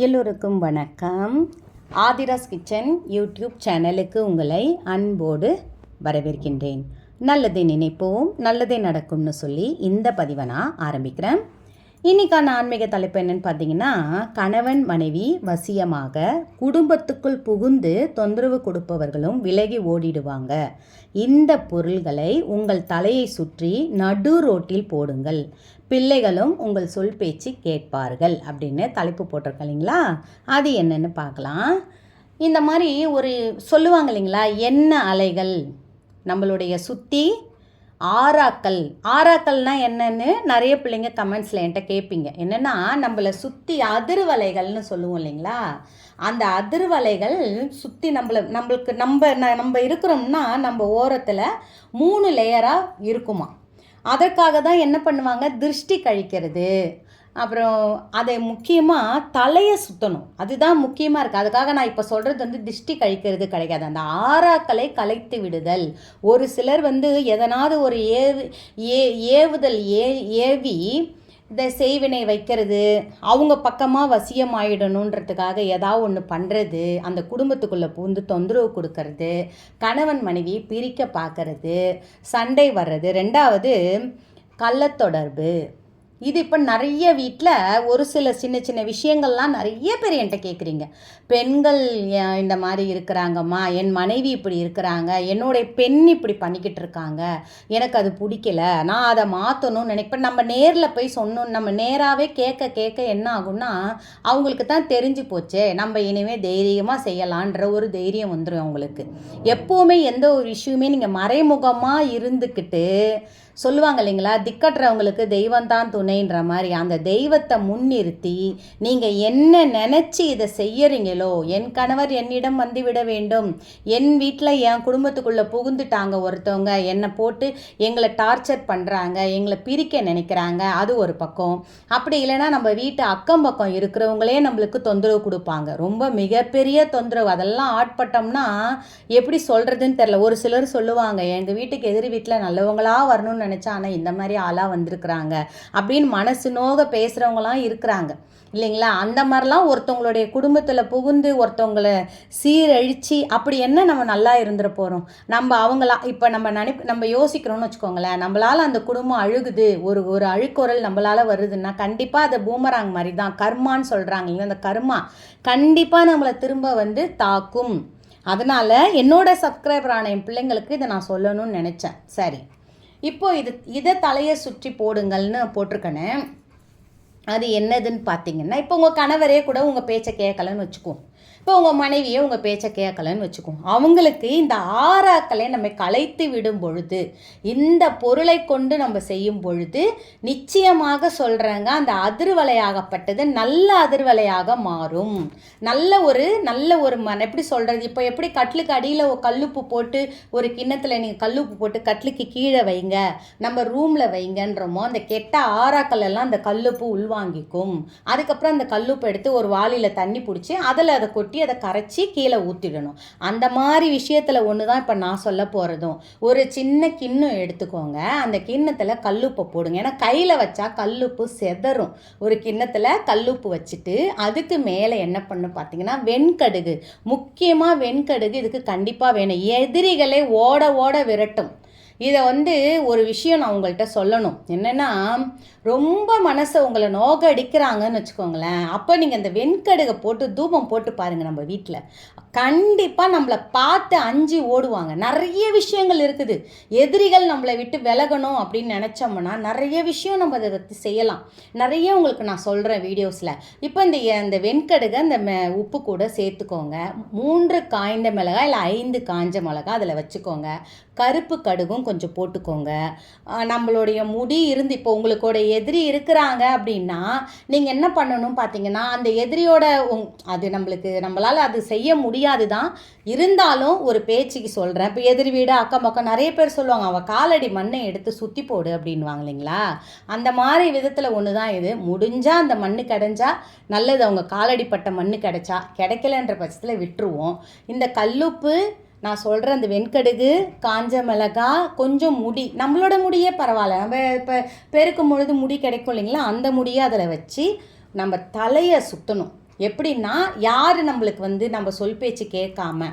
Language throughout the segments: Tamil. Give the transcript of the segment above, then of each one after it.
எல்லோருக்கும் வணக்கம். ஆதிராஸ் கிச்சன் யூடியூப் சேனலுக்கு உங்களை அன்போடு வரவேற்கின்றேன். நல்லதை நினைப்போம், நல்லதே நடக்கும்னு சொல்லி இந்த பதிவை நான் ஆரம்பிக்கிறேன். இன்றைக்கான ஆன்மீக தலைப்பு என்னென்னு பார்த்தீங்கன்னா, கணவன் மனைவி வசியமாக குடும்பத்துக்குள் புகுந்து தொந்தரவு கொடுப்பவர்களும் விலகி ஓடிடுவாங்க. இந்த பொருள்களை உங்கள் தலையை சுற்றி நடு ரோட்டில் போடுங்கள், பிள்ளைகளும் உங்கள் சொல் பேச்சு கேட்பார்கள் அப்படின்னு தலைப்பு போட்டிருக்க இல்லைங்களா. அது என்னன்னு பார்க்கலாம். இந்த மாதிரி ஒரு சொல்லுவாங்க இல்லைங்களா, என்ன அலைகள் நம்மளுடைய சுற்றி ஆறாக்கள்னால் என்னன்னு நிறைய பிள்ளைங்க கமெண்ட்ஸில் என்கிட்ட கேட்பீங்க. என்னென்னா, நம்மளை சுற்றி அதிர்வலைகள்னு சொல்லுவோம் இல்லைங்களா. அந்த அதிர்வலைகள் சுற்றி நம்ம இருக்கிறோம்னா நம்ம ஓரத்தில் 3 லேயராக இருக்குமா. அதற்காக தான் என்ன பண்ணுவாங்க, திருஷ்டி கழிக்கிறது, அப்புறம் அதை முக்கியமாக தலையை சுற்றணும். அதுதான் முக்கியமாக இருக்குது. அதுக்காக நான் இப்போ சொல்கிறது திருஷ்டி கழிக்கிறது கிடைக்காது, அந்த ஆறாக்களை கலைத்து விடுதல். ஒரு சிலர் எதனாவது ஒரு ஏவுதல் ஏவி இந்த செய்வினை வைக்கிறது, அவங்க பக்கமாக வசியம் ஆகிடணுன்றதுக்காக ஏதாவது ஒன்று பண்ணுறது, அந்த குடும்பத்துக்குள்ளே பூந்து தொந்தரவு கொடுக்கறது, கணவன் மனைவி பிரிக்க பார்க்கறது, சண்டை வர்றது. 2வது கள்ளத்தொடர்பு. இது இப்போ நிறைய வீட்டில் ஒரு சில சின்ன சின்ன விஷயங்கள்லாம் நிறைய பேர் என்கிட்ட கேட்குறீங்க. பெண்கள் இந்த மாதிரி இருக்கிறாங்கம்மா, என் மனைவி இப்படி இருக்கிறாங்க, என்னுடைய பெண் இப்படி பண்ணிக்கிட்டு இருக்காங்க, எனக்கு அது பிடிக்கல, நான் அதை மாற்றணும்னு நினைப்பேன். நம்ம நேரில் போய் சொன்னோம், நம்ம நேராகவே கேட்க என்ன ஆகும்னா, அவங்களுக்கு தான் தெரிஞ்சு போச்சே, நம்ம இனிமேல் தைரியமாக செய்யலான்ற ஒரு தைரியம் வந்துடும் அவங்களுக்கு. எப்போவுமே எந்த ஒரு விஷயமே நீங்கள் மறைமுகமாக இருந்துக்கிட்டு சொல்லுவாங்க இல்லைங்களா, திக்கட்டுறவங்களுக்கு தெய்வந்தான் துணைன்ற மாதிரி, அந்த தெய்வத்தை முன்னிறுத்தி நீங்கள் என்ன நினச்சி இதை செய்யறீங்களோ, என் கணவர் என்னிடம் வந்துவிட வேண்டும், என் வீட்டில் என் குடும்பத்துக்குள்ளே புகுந்துட்டாங்க ஒருத்தவங்க, என்னை போட்டு எங்களை டார்ச்சர் பண்ணுறாங்க, எங்களை பிரிக்க நினைக்கிறாங்க, அது ஒரு பக்கம். அப்படி இல்லைன்னா நம்ம வீட்டு அக்கம் பக்கம் இருக்கிறவங்களே நம்மளுக்கு தொந்தரவு கொடுப்பாங்க, ரொம்ப மிகப்பெரிய தொந்தரவு. அதெல்லாம் ஆட்பட்டோம்னா எப்படி சொல்கிறதுன்னு தெரில. ஒரு சிலர் சொல்லுவாங்க, எங்கள் வீட்டுக்கு எதிர் வீட்டில் நல்லவங்களாக வரணும்னு நினச்சா, ஆனால் இந்த மாதிரி ஆளாக வந்திருக்கிறாங்க அப்படின்னு மனசு நோக பேசுகிறவங்களாம் இருக்கிறாங்க இல்லைங்களா. அந்த மாதிரிலாம் ஒருத்தவங்களுடைய குடும்பத்தில் புகுந்து ஒருத்தவங்களை சீரழித்து அப்படி என்ன நம்ம நல்லா இருந்துட போகிறோம். நம்ம அவங்களா இப்போ நம்ம யோசிக்கிறோன்னு வச்சுக்கோங்களேன், நம்மளால் அந்த குடும்பம் அழுகுது, ஒரு அழுக்குரல் நம்மளால் வருதுன்னா கண்டிப்பாக அதை பூமராங் மாதிரி தான், கர்மான்னு சொல்கிறாங்க இல்லைங்க, அந்த கர்மா கண்டிப்பாக நம்மளை திரும்ப தாக்கும். அதனால் என்னோட சப்ஸ்கிரைபரான என் பிள்ளைங்களுக்கு இதை நான் சொல்லணும்னு நினச்சேன். சரி, இப்போது இதை தலையை சுற்றி போடுங்கள்னு போட்டிருக்கேனே, அது என்னதுன்னு பார்த்தீங்கன்னா, இப்போ உங்கள் கணவரே கூட உங்கள் பேச்சை கேட்கலன்னு வச்சுக்குவோம், இப்போ உங்கள் மனைவியே உங்கள் பேச்சை கேட்கலன்னு வச்சுக்குவோம், அவங்களுக்கு இந்த ஆறாக்களை நம்ம கலைத்து விடும் பொழுது, இந்த பொருளை கொண்டு நம்ம செய்யும் பொழுது நிச்சயமாக சொல்கிறாங்க, அந்த அதிர்வலையாகப்பட்டது நல்ல அதிர்வலையாக மாறும். நல்ல ஒரு எப்படி சொல்கிறது, இப்போ எப்படி கட்லுக்கு அடியில் கல்லுப்பு போட்டு ஒரு கிண்ணத்தில் நீங்கள் கல்லுப்பு போட்டு கட்லுக்கு கீழே வைங்க, நம்ம ரூமில் வைங்கன்றமோ, அந்த கெட்ட ஆறாக்கள் எல்லாம் அந்த கல்லுப்பு உள்வாங்கிக்கும். அதுக்கப்புறம் அந்த கல்லுப்பு எடுத்து ஒரு வாளியில் தண்ணி பிடிச்சி அதில் அதை கொட்டி அதை கரைச்சி கீழே ஊற்றிடணும். அந்த மாதிரி விஷயத்தில் ஒன்று தான் இப்போ நான் சொல்ல போகிறதும். ஒரு சின்ன கிண்ணம் எடுத்துக்கோங்க, அந்த கிண்ணத்தில் கல்லுப்பை போடுங்க. ஏன்னா கையில் வச்சா கல்லுப்பு செதறும். ஒரு கிண்ணத்தில் கல்லுப்பு வச்சுட்டு அதுக்கு மேலே என்ன பண்ணு பார்த்தீங்கன்னா, வெண்கடுகு, முக்கியமாக வெண்கடுகு இதுக்கு கண்டிப்பாக வேணும். எதிரிகளை ஓட ஓட விரட்டும். இதை ஒரு விஷயம் நான் உங்கள்கிட்ட சொல்லணும். என்னென்னா, ரொம்ப மனசை உங்களை நோக அடிக்கிறாங்கன்னு வச்சுக்கோங்களேன், அப்போ நீங்கள் இந்த வெண்கடுகை போட்டு தூபம் போட்டு பாருங்கள், நம்ம வீட்டில் கண்டிப்பாக நம்மளை பார்த்து அஞ்சு ஓடுவாங்க. நிறைய விஷயங்கள் இருக்குது. எதிரிகள் நம்மளை விட்டு விலகணும் அப்படின்னு நினச்சோம்னா நிறைய விஷயம் நம்ம அதை பற்றி செய்யலாம். நிறைய உங்களுக்கு நான் சொல்கிறேன் வீடியோஸில். இப்போ இந்த வெண்கடுகை இந்த உப்பு கூட சேர்த்துக்கோங்க. 3 காய்ந்த மிளகாய் இல்லை 5 காஞ்ச மிளகாய் அதில் வச்சுக்கோங்க. கருப்பு கடுகும் கொஞ்சம் போட்டுக்கோங்க. நம்மளுடைய முடி இருந்து இப்போ உங்களுக்கோட எதிரி இருக்கிறாங்க அப்படின்னா நீங்கள் என்ன பண்ணணும் பார்த்தீங்கன்னா, அந்த எதிரியோட அது நம்மளால் அது செய்ய முடியாது தான், இருந்தாலும் ஒரு பேச்சுக்கு சொல்கிறேன். இப்போ எதிரி வீடு அக்கம் பக்கம் நிறைய பேர் சொல்லுவாங்க, அவள் காலடி மண்ணை எடுத்து சுற்றி போடு அப்படின்வாங்க இல்லைங்களா. அந்த மாதிரி விதத்தில் ஒன்று தான் இது. முடிஞ்சால் அந்த மண் கிடைஞ்சா நல்லது, அவங்க காலடிப்பட்ட மண் கிடைக்கலன்ற பட்சத்தில் விட்டுருவோம். இந்த கல்லுப்பு நான் சொல்கிற அந்த வெண்கடுகு, காஞ்ச மிளகாய், கொஞ்சம் முடி, நம்மளோட முடியே பரவாயில்ல, நம்ம இப்போ பெருக்கும் பொழுது முடி கிடைக்கும் இல்லைங்களா, அந்த முடியை அதில் வச்சு நம்ம தலையை சுற்றணும். எப்படின்னா யார் நம்மளுக்கு வந்து நம்ம சொல் பேச்சு கேட்காம,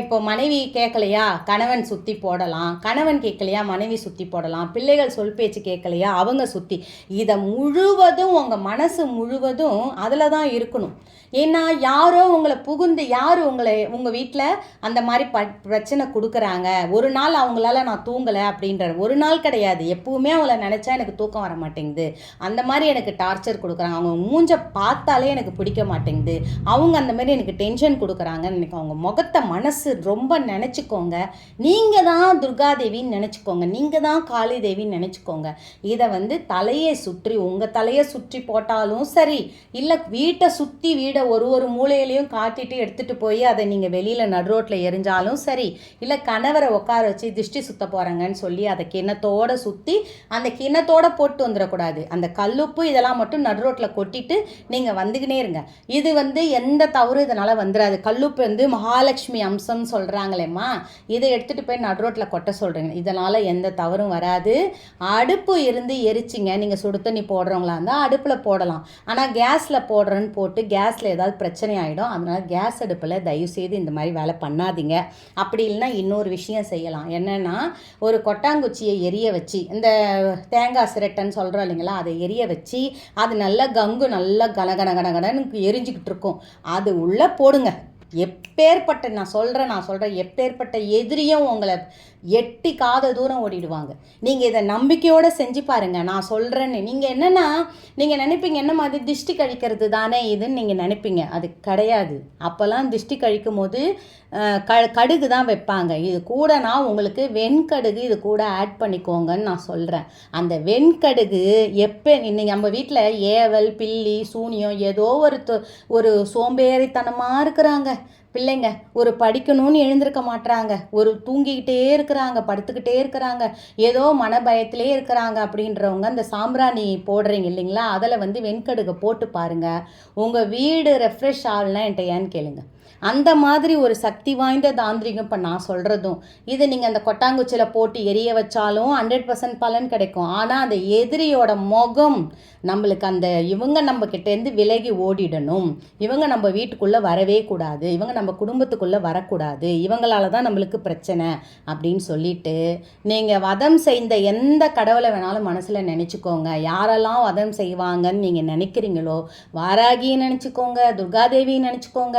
இப்போ மனைவி கேட்கலையா கணவன் சுற்றி போடலாம், கணவன் கேட்கலையா மனைவி சுற்றி போடலாம், பிள்ளைகள் சொல் பேச்சு கேட்கலையா அவங்க சுற்றி, இதை முழுவதும் உங்கள் மனசு முழுவதும் அதில் தான் இருக்கணும். ஏன்னா யாரோ உங்களை புகுந்து யார் உங்கள் வீட்டில் அந்த மாதிரி பிரச்சனை கொடுக்குறாங்க, ஒரு நாள் அவங்களால நான் தூங்கலை அப்படின்ற ஒரு நாள் கிடையாது, எப்பவுமே அவங்கள நினச்சா எனக்கு தூக்கம் வர மாட்டேங்குது, அந்த மாதிரி எனக்கு டார்ச்சர் கொடுக்குறாங்க, அவங்க மூஞ்ச பார்த்தாலே எனக்கு பிடிக்க மாட்டேங்குது, அவங்க அந்த மாதிரி எனக்கு டென்ஷன் கொடுக்குறாங்கன்னு எனக்கு அவங்க முகத்தை மனசு ரொம்ப நினச்சிக்கோங்க. நீங்கள் தான் துர்காதேவின்னு நினச்சிக்கோங்க, நீங்கள் தான் காளி தேவின்னு நினச்சிக்கோங்க. இதை வந்து தலையை சுற்றி உங்கள் தலையை சுற்றி போட்டாலும் சரி, இல்லை வீட்டை சுற்றி வீடை ஒரு மூலையிலையும் காட்டிட்டு எடுத்துகிட்டு போய் அதை நீங்கள் வெளியில் நடுரோட்டில் எரிஞ்சாலும் சரி, இல்லை கணவரை உட்கார வச்சு திஷ்டி சுத்த போகிறாங்கன்னு சொல்லி அதை கிணத்தோடு சுற்றி அந்த கிணத்தோடு போட்டு வந்துடக்கூடாது, அந்த கல்லுப்பு இதெல்லாம் மட்டும் நடுரோட்டில் கொட்டிட்டு நீங்கள் வந்துக்கினே இருங்க. இது வந்து எந்த தவறு இதனால் வந்துடாது. கல்லுப்பு வந்து மகாலட்சுமி அம்சம்னு சொல்கிறாங்களேம்மா, இதை எடுத்துகிட்டு போய் நடுரோட்டில் கொட்ட சொல்கிறீங்க, இதனால் எந்த தவறும் வராது. அடுப்பு இருந்து எரிச்சிங்க, நீங்கள் சுடு தண்ணி போடுறவங்களா இருந்தால் அடுப்பில் போடலாம், ஆனால் கேஸில் போடுறேன்னு போட்டு கேஸில் ஏதாவது பிரச்சனை ஆகிடும். அதனால் கேஸ் அடுப்பில் தயவுசெய்து இந்த மாதிரி வேலை பண்ணாதீங்க. அப்படி இல்லைன்னா இன்னொரு விஷயம் செய்யலாம். என்னென்னா ஒரு கொட்டாங்குச்சியை எரிய வச்சு, இந்த தேங்காய் சிரட்டைன்னு சொல்கிறோம் இல்லைங்களா, அதை எரிய வச்சு அது நல்லா கங்கு நல்லா கனகனகனகனன்னு எரிஞ்சிக்கிட்டு இருக்கும், அது உள்ளே போடுங்க. நான் சொல்கிறேன் எப்பேற்பட்ட எதிரியும் உங்களை எட்டி காத தூரம் ஓடிடுவாங்க. நீங்கள் இதை நம்பிக்கையோடு செஞ்சு பாருங்கள். நான் சொல்கிறேன்னு நீங்கள் என்னென்னா நீங்கள் நினைப்பீங்க என்ன மாதிரி திஷ்டி கழிக்கிறது தானே இதுன்னு நீங்கள் நினைப்பீங்க, அது கிடையாது. அப்போல்லாம் திஷ்டி கழிக்கும் போது கடுகு தான் வைப்பாங்க. இது கூட நான் உங்களுக்கு வெண்கடுகு இது கூட ஆட் பண்ணிக்கோங்கன்னு நான் சொல்கிறேன். அந்த வெண்கடுகு எப்போ நம்ம வீட்டில் ஏவல் பில்லி சூனியம் ஏதோ ஒரு சோம்பேறித்தனமாக இருக்கிறாங்க பிள்ளைங்க, ஒரு படிக்கணும்னு எழுந்திருக்க மாட்டுறாங்க, ஒரு தூங்கிக்கிட்டே இருக்கிறாங்க, படுத்துக்கிட்டே இருக்கிறாங்க, ஏதோ மனபயத்திலே இருக்கிறாங்க அப்படின்றவங்க அந்த சாம்பிராணி போடுறீங்க இல்லைங்களா, அதில் வந்து வெண்கடுகை போட்டு பாருங்கள், உங்கள் வீடு ரெஃப்ரெஷ் ஆகலைன்னா என்கிட்ட ஏன்னு கேளுங்க. அந்த மாதிரி ஒரு சக்தி வாய்ந்த தாந்திரிகம் இப்போ நான் சொல்கிறதும். இது நீங்கள் அந்த கொட்டாங்குச்சியில் போட்டு எரிய வச்சாலும் 100% பலன் கிடைக்கும். ஆனால் அந்த எதிரியோட முகம் நம்மளுக்கு அந்த இவங்க நம்ம கிட்டேருந்து விலகி ஓடிடணும், இவங்க நம்ம வீட்டுக்குள்ளே வரவே கூடாது, இவங்க நம்ம குடும்பத்துக்குள்ளே வரக்கூடாது, இவங்களால தான் நம்மளுக்கு பிரச்சனை அப்படின்னு சொல்லிட்டு நீங்கள் வதம் செய்த எந்த கடவுளை வேணாலும் மனசில் நினச்சிக்கோங்க. யாரெல்லாம் வதம் செய்வாங்கன்னு நீங்கள் நினைக்கிறீங்களோ, வாராகியை நினச்சிக்கோங்க, துர்காதேவியை நினச்சிக்கோங்க,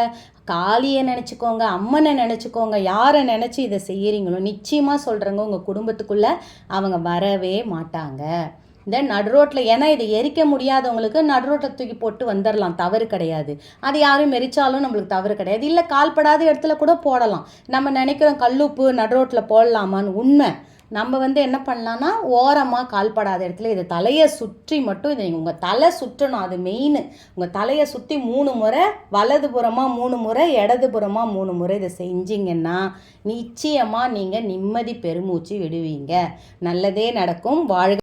காளியை நினச்சிக்கோங்க, அம்மனை நினச்சிக்கோங்க, யாரை நினச்சி இதை செய்கிறீங்களோ நிச்சயமாக சொல்கிறேங்க உங்கள் குடும்பத்துக்குள்ளே அவங்க வரவே மாட்டாங்க. இந்த நடுரோட்டில், ஏன்னா இதை எரிக்க முடியாதவங்களுக்கு நடுரோட்டில் தூக்கி போட்டு வந்துடலாம், தவறு கிடையாது. அது யாரும் மெரிச்சாலும் நம்மளுக்கு தவறு கிடையாது. இல்லை கால்படாத இடத்துல கூட போடலாம். நம்ம நினைக்கிறோம் கல்லுப்பு நடுரோட்டில் போடலாமான்னு, உண்மை நம்ம வந்து என்ன பண்ணலான்னா ஓரமாக கால்படாத இடத்துல இதை தலையை சுற்றி மட்டும் இதை உங்கள் தலை சுற்றணும், அது மெயின். உங்கள் தலையை சுற்றி 3 முறை, வலதுபுறமாக 3 முறை, இடதுபுறமாக 3 முறை இதை செஞ்சிங்கன்னா நிச்சயமாக நீங்கள் நிம்மதி பெருமூச்சு விடுவீங்க. நல்லதே நடக்கும். வாழ்க.